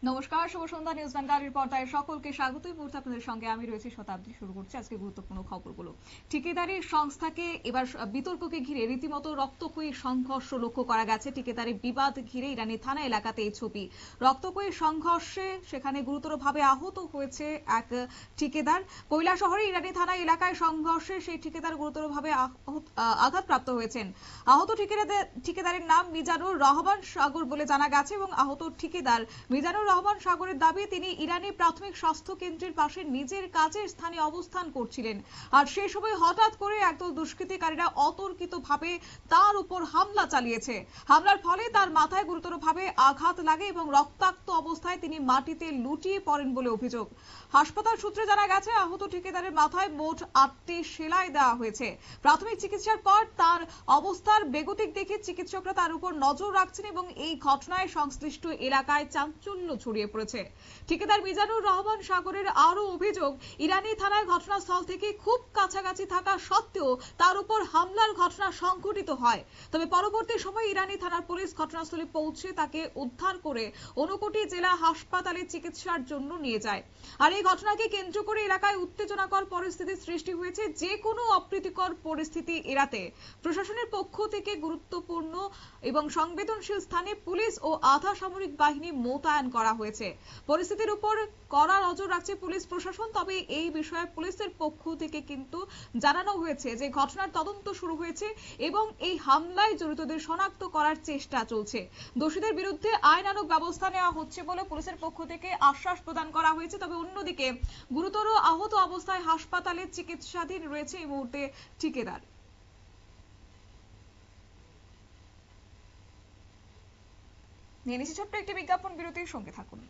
নমস্কার, শুভ সন্ধ্যা। নিউজ বাংলার পর্দায় সকলকে স্বাগত। এই মুহূর্তে আপনাদের সঙ্গে আমি রয়েছি শতাব্দী। শুরু করছি আজকে গুরুত্বপূর্ণ খবরগুলো। ঠিকাদারি সংস্থাকে এবার বিতর্ককে ঘিরে রীতিমতো রক্তক্ষয়ী সংঘর্ষ লক্ষ্য করা গেছে। ঠিকাদারি বিবাদ ঘিরে ইরানি থানা এলাকাতে এই ছবি। রক্তক্ষয়ী সংঘর্ষে সেখানে গুরুতরভাবে আহত হয়েছে এক ঠিকাদার। কৈলাসহরে ইরানি থানা এলাকায় সংঘর্ষে সেই ঠিকাদার গুরুতরভাবে আঘাতপ্রাপ্ত হয়েছেন। আহত ঠিকাদারের নাম মিজানুর রহমান সাগর বলে জানা গেছে এবং আহত ঠিকাদার মিজানুর রহমান সাগরের দাবি তিনি ইরানি প্রাথমিক স্বাস্থ্য কেন্দ্রের পাশে নিজের কাজের স্থানে অবস্থান করছিলেন। আর সেই সময় হঠাৎ করে একদল দুষ্কৃতিকারীরা অতর্কিতভাবে তার উপর হামলা চালিয়েছে। হামলার ফলে তার মাথায় গুরুতরভাবে আঘাত লাগে এবং রক্তাক্ত অবস্থায় তিনি মাটিতে লুটিয়ে পড়েন বলে অভিযোগ। হাসপাতাল সূত্রে জানা গেছে আহত ঠিকাদারের মাথায় মোট 8টি সেলাই দেওয়া হয়েছে। প্রাথমিক চিকিৎসার পর তার অবস্থার বেগতিক দেখে চিকিৎসকরা তার উপর নজর রাখছেন এবং এই ঘটনায় সংশ্লিষ্ট এলাকায় চাঞ্চল্য ছড়িয়ে পড়েছে। ঠিকাদার মিজানুর রহমান সাগরের আরো অভিযোগ, ইরানি থানায় ঘটনাস্থল থেকে খুব কাছাকাছি থাকা সত্ত্বেও তার উপর হামলার ঘটনা সংঘটিত হয়। তবে পরবর্তী সময় ইরানি থানার পুলিশ ঘটনাস্থলে পৌঁছে তাকে উদ্ধার করে ঊনকোটি জেলা হাসপাতালে চিকিৎসার জন্য নিয়ে যায়। আর এই ঘটনাকে কেন্দ্র করে এলাকায় উত্তেজনাকর পরিস্থিতির সৃষ্টি হয়েছে। যে কোনো অপ্রীতিকর পরিস্থিতি এড়াতে প্রশাসনের পক্ষ থেকে গুরুত্বপূর্ণ এবং সংবেদনশীল স্থানে পুলিশ ও আধা সামরিক বাহিনী মোতায়েন করা হয়েছে। পরিস্থিতির উপর কড়া নজর রাখছে পুলিশ প্রশাসন। তবে এই বিষয়ে পুলিশের পক্ষ থেকে কিন্তু জানানো হয়েছে যে ঘটনার তদন্ত শুরু হয়েছে এবং এই হামলায় জড়িতদের শনাক্ত করার চেষ্টা চলছে। দোষীদের বিরুদ্ধে আইনানুগ ব্যবস্থা নেওয়া হচ্ছে বলে পুলিশের পক্ষ থেকে আশ্বাস প্রদান করা হয়েছে। তবে অন্যদিকে গুরুতর আহত অবস্থায় হাসপাতালে চিকিৎসাধীন রয়েছে এই মুহূর্তে ঠিকাদার। নিয়ে নিচ্ছি ছোট্ট একটি বিজ্ঞাপন বিরতির সঙ্গে থাকুন।